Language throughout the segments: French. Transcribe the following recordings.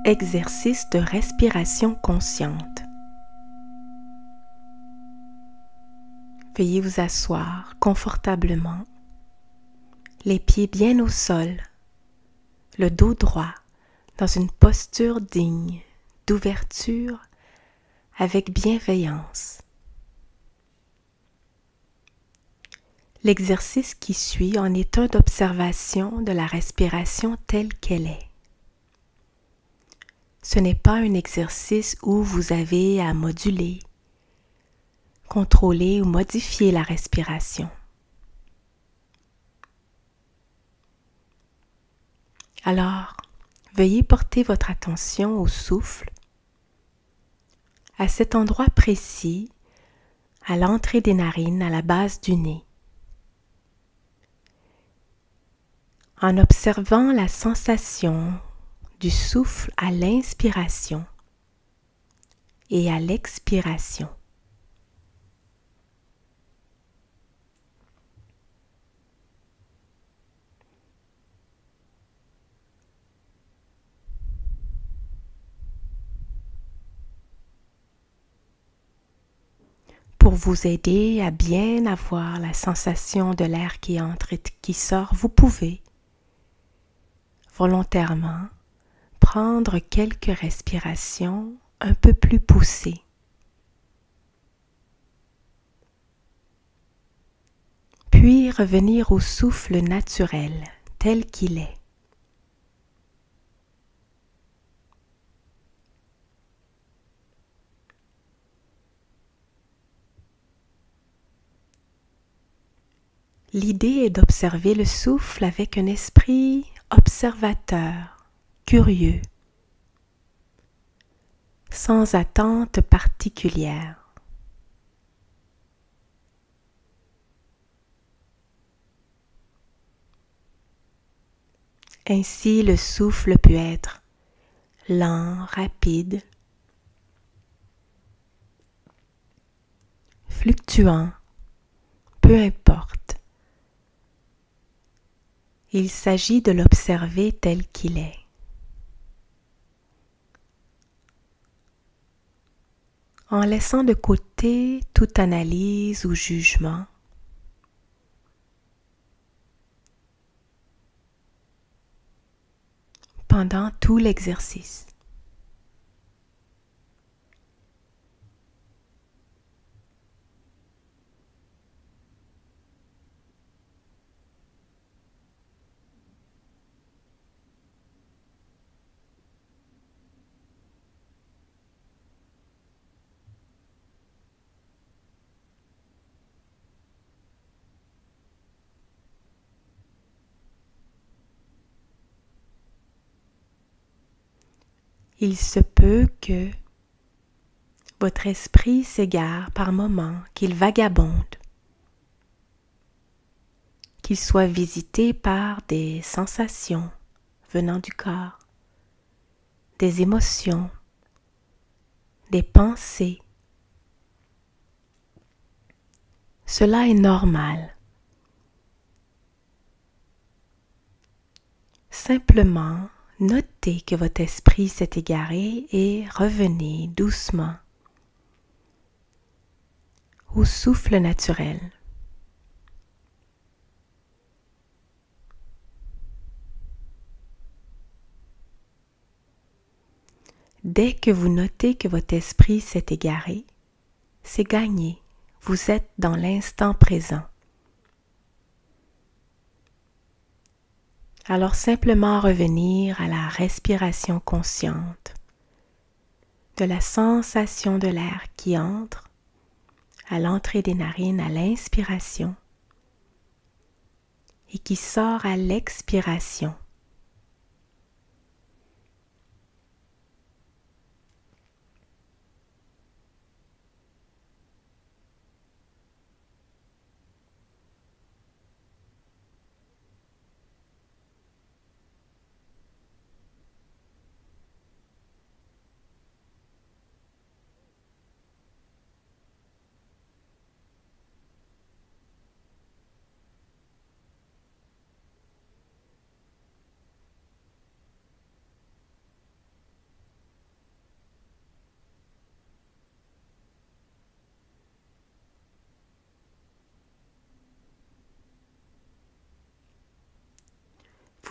Exercice de respiration consciente. Veuillez vous asseoir confortablement, les pieds bien au sol, le dos droit, dans une posture digne, d'ouverture, avec bienveillance. L'exercice qui suit en est un d'observation de la respiration telle qu'elle est. Ce n'est pas un exercice où vous avez à moduler, contrôler ou modifier la respiration. Alors, veuillez porter votre attention au souffle, à cet endroit précis, à l'entrée des narines, à la base du nez. En observant la sensation du souffle à l'inspiration et à l'expiration. Pour vous aider à bien avoir la sensation de l'air qui entre et qui sort, vous pouvez volontairement prendre quelques respirations un peu plus poussées. Puis revenir au souffle naturel tel qu'il est. L'idée est d'observer le souffle avec un esprit observateur, curieux, sans attente particulière. Ainsi, le souffle peut être lent, rapide, fluctuant, peu importe. Il s'agit de l'observer tel qu'il est. En laissant de côté toute analyse ou jugement, pendant tout l'exercice. Il se peut que votre esprit s'égare par moments, qu'il vagabonde, qu'il soit visité par des sensations venant du corps, des émotions, des pensées. Cela est normal. Simplement, notez que votre esprit s'est égaré et revenez doucement au souffle naturel. Dès que vous notez que votre esprit s'est égaré, c'est gagné. Vous êtes dans l'instant présent. Alors simplement revenir à la respiration consciente, de la sensation de l'air qui entre à l'entrée des narines à l'inspiration et qui sort à l'expiration.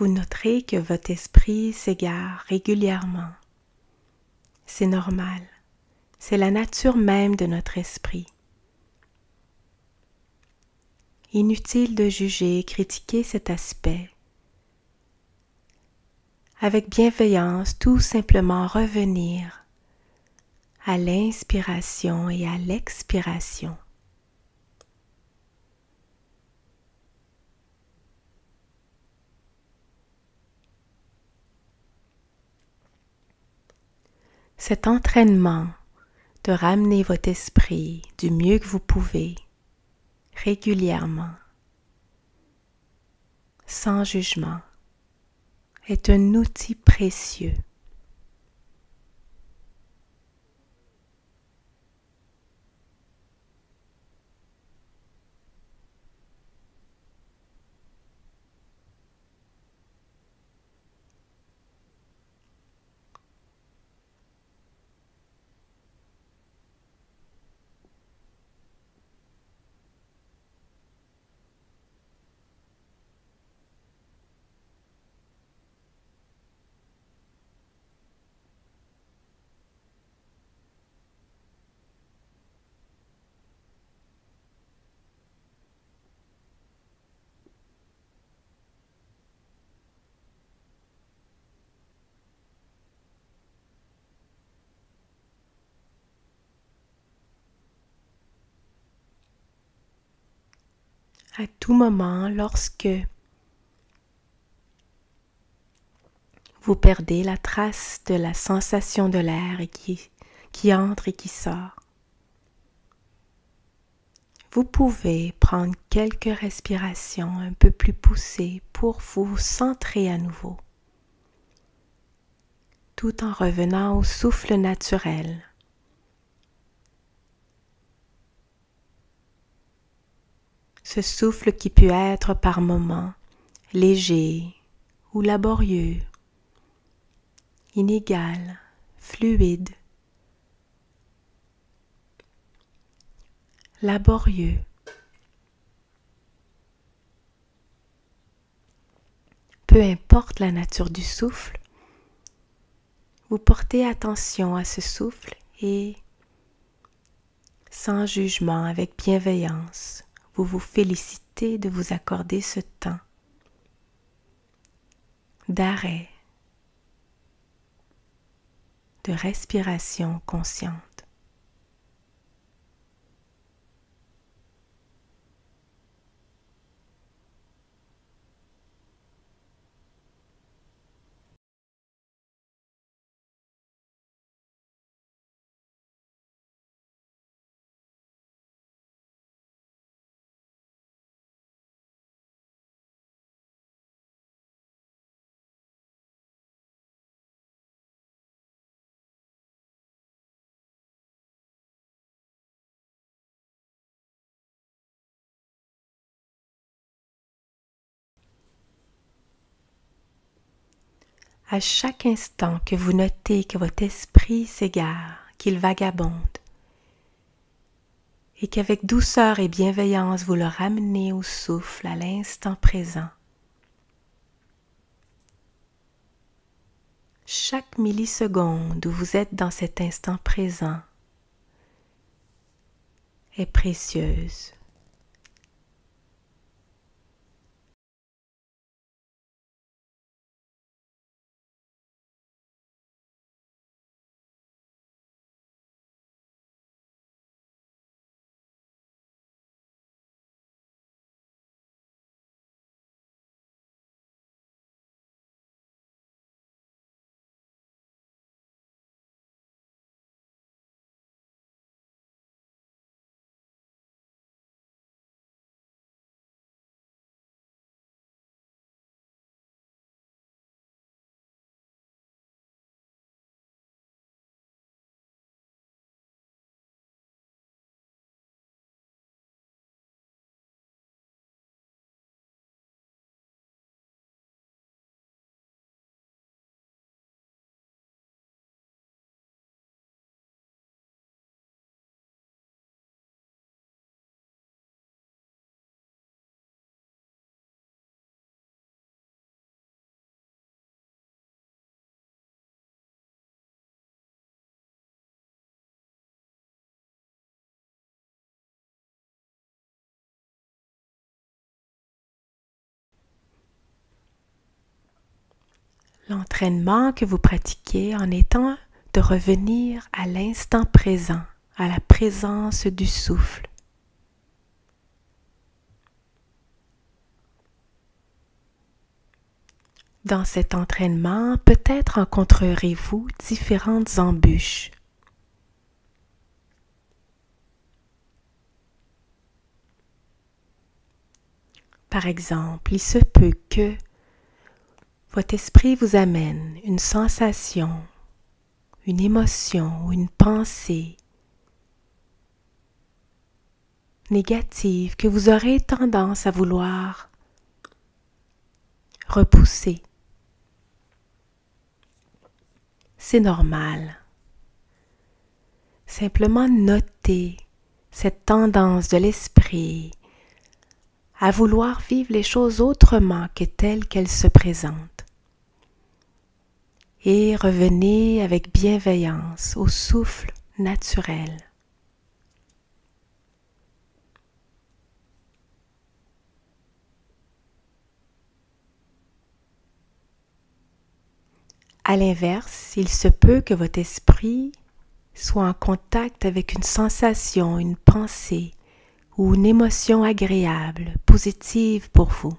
vous noterez que votre esprit s'égare régulièrement. C'est normal. C'est la nature même de notre esprit. Inutile de juger et critiquer cet aspect. Avec bienveillance, tout simplement revenir à l'inspiration et à l'expiration. Cet entraînement de ramener votre esprit du mieux que vous pouvez, régulièrement, sans jugement, est un outil précieux. À tout moment, lorsque vous perdez la trace de la sensation de l'air qui entre et qui sort, vous pouvez prendre quelques respirations un peu plus poussées pour vous centrer à nouveau, tout en revenant au souffle naturel. Ce souffle qui peut être par moments léger ou laborieux, inégal, fluide, laborieux. Peu importe la nature du souffle, vous portez attention à ce souffle et, sans jugement, avec bienveillance, vous vous félicitez de vous accorder ce temps d'arrêt, de respiration consciente. À chaque instant que vous notez que votre esprit s'égare, qu'il vagabonde, et qu'avec douceur et bienveillance vous le ramenez au souffle à l'instant présent, chaque milliseconde où vous êtes dans cet instant présent est précieuse. L'entraînement que vous pratiquez en étant de revenir à l'instant présent, à la présence du souffle. Dans cet entraînement, peut-être rencontrerez-vous différentes embûches. Par exemple, il se peut que votre esprit vous amène une sensation, une émotion ou une pensée négative que vous aurez tendance à vouloir repousser. C'est normal. Simplement notez cette tendance de l'esprit à vouloir vivre les choses autrement que telles qu'elles se présentent. Et revenez avec bienveillance au souffle naturel. À l'inverse, il se peut que votre esprit soit en contact avec une sensation, une pensée ou une émotion agréable, positive pour vous.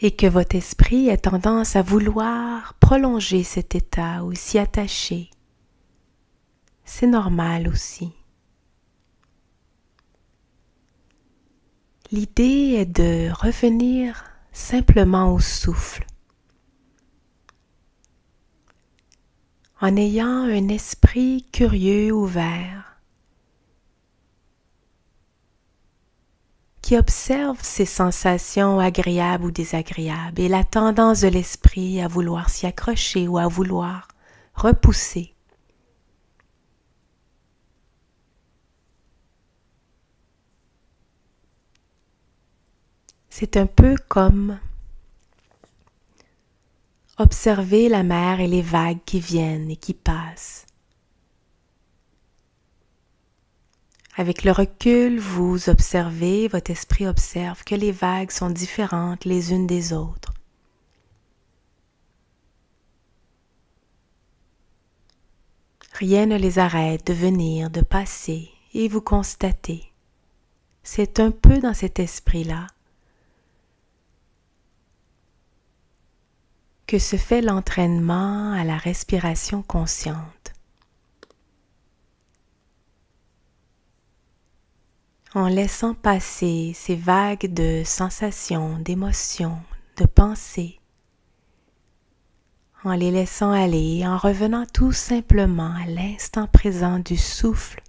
Et que votre esprit ait tendance à vouloir prolonger cet état ou s'y attacher. C'est normal aussi. L'idée est de revenir simplement au souffle, en ayant un esprit curieux, ouvert, qui observe ces sensations agréables ou désagréables et la tendance de l'esprit à vouloir s'y accrocher ou à vouloir repousser. C'est un peu comme observer la mer et les vagues qui viennent et qui passent. Avec le recul, vous observez, votre esprit observe que les vagues sont différentes les unes des autres. Rien ne les arrête de venir, de passer, et vous constatez. C'est un peu dans cet esprit-là que se fait l'entraînement à la respiration consciente. En laissant passer ces vagues de sensations, d'émotions, de pensées, en les laissant aller, en revenant tout simplement à l'instant présent du souffle,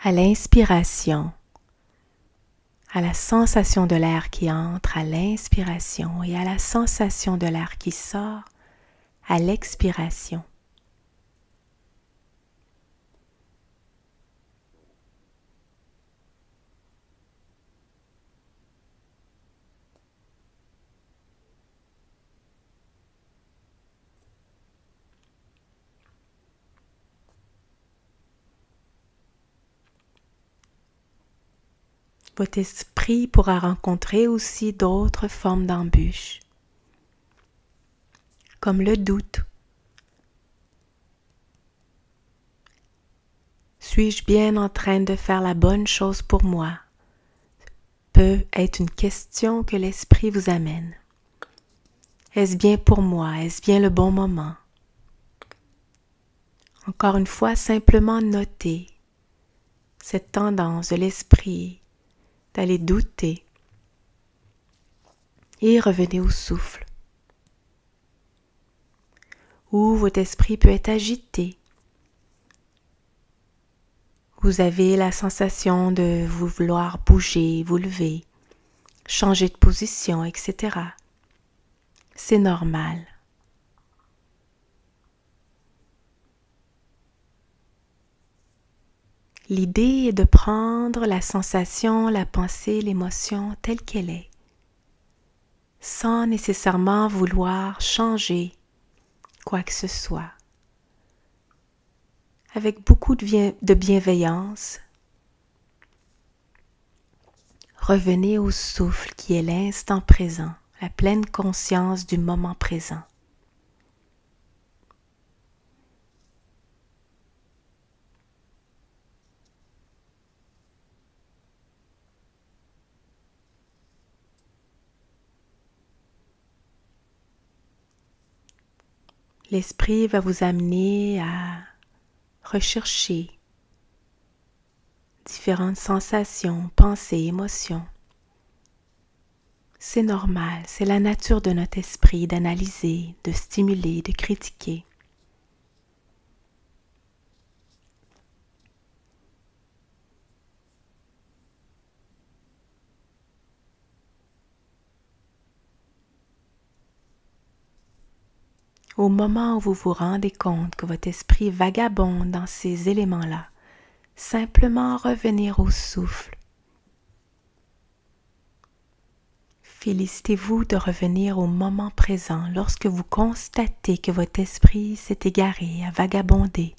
à l'inspiration, à la sensation de l'air qui entre à l'inspiration et à la sensation de l'air qui sort à l'expiration. Votre esprit pourra rencontrer aussi d'autres formes d'embûches, comme le doute. Suis-je bien en train de faire la bonne chose pour moi? Peut être une question que l'esprit vous amène. Est-ce bien pour moi? Est-ce bien le bon moment? Encore une fois, simplement notez cette tendance de l'esprit d'aller douter et revenez au souffle. Ou votre esprit peut être agité. Vous avez la sensation de vouloir bouger, vous lever, changer de position, etc. C'est normal. L'idée est de prendre la sensation, la pensée, l'émotion telle qu'elle est, sans nécessairement vouloir changer quoi que ce soit. Avec beaucoup de bienveillance, revenez au souffle qui est l'instant présent, la pleine conscience du moment présent. L'esprit va vous amener à rechercher différentes sensations, pensées, émotions. C'est normal, c'est la nature de notre esprit d'analyser, de stimuler, de critiquer. Au moment où vous vous rendez compte que votre esprit vagabonde dans ces éléments-là, simplement revenir au souffle. Félicitez-vous de revenir au moment présent lorsque vous constatez que votre esprit s'est égaré, a vagabondé.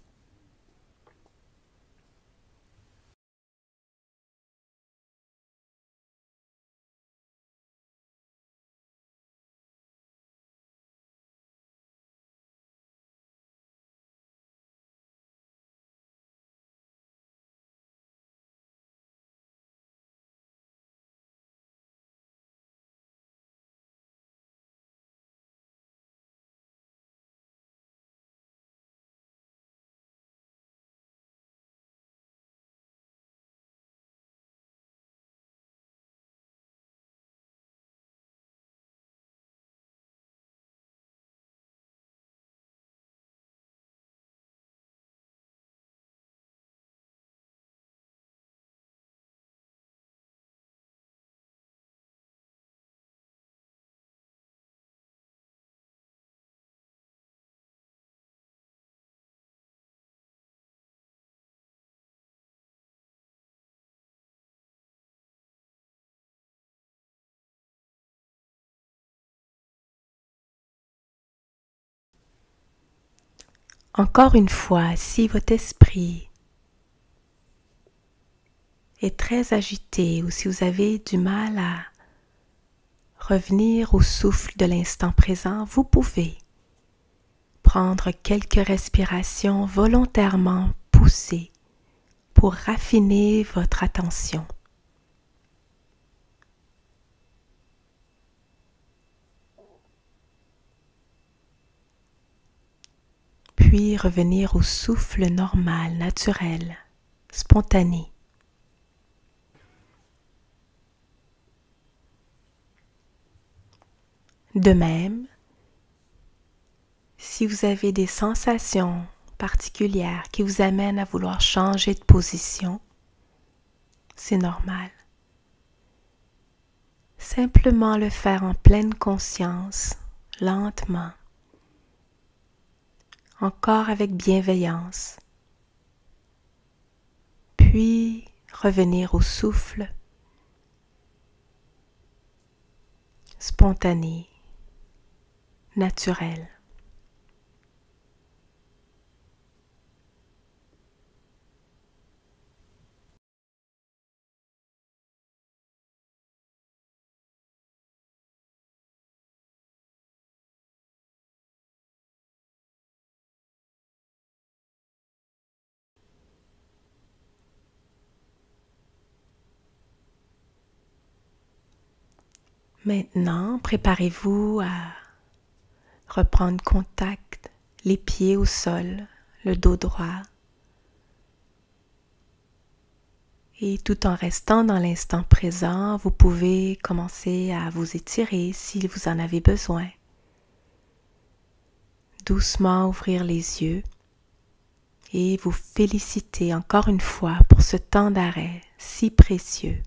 Encore une fois, si votre esprit est très agité ou si vous avez du mal à revenir au souffle de l'instant présent, vous pouvez prendre quelques respirations volontairement poussées pour raffiner votre attention. Puis revenir au souffle normal, naturel, spontané. De même, si vous avez des sensations particulières qui vous amènent à vouloir changer de position, c'est normal. Simplement le faire en pleine conscience, lentement, encore avec bienveillance, puis revenir au souffle spontané, naturel. Maintenant, préparez-vous à reprendre contact, les pieds au sol, le dos droit. Et tout en restant dans l'instant présent, vous pouvez commencer à vous étirer si vous en avez besoin. Doucement ouvrir les yeux et vous féliciter encore une fois pour ce temps d'arrêt si précieux.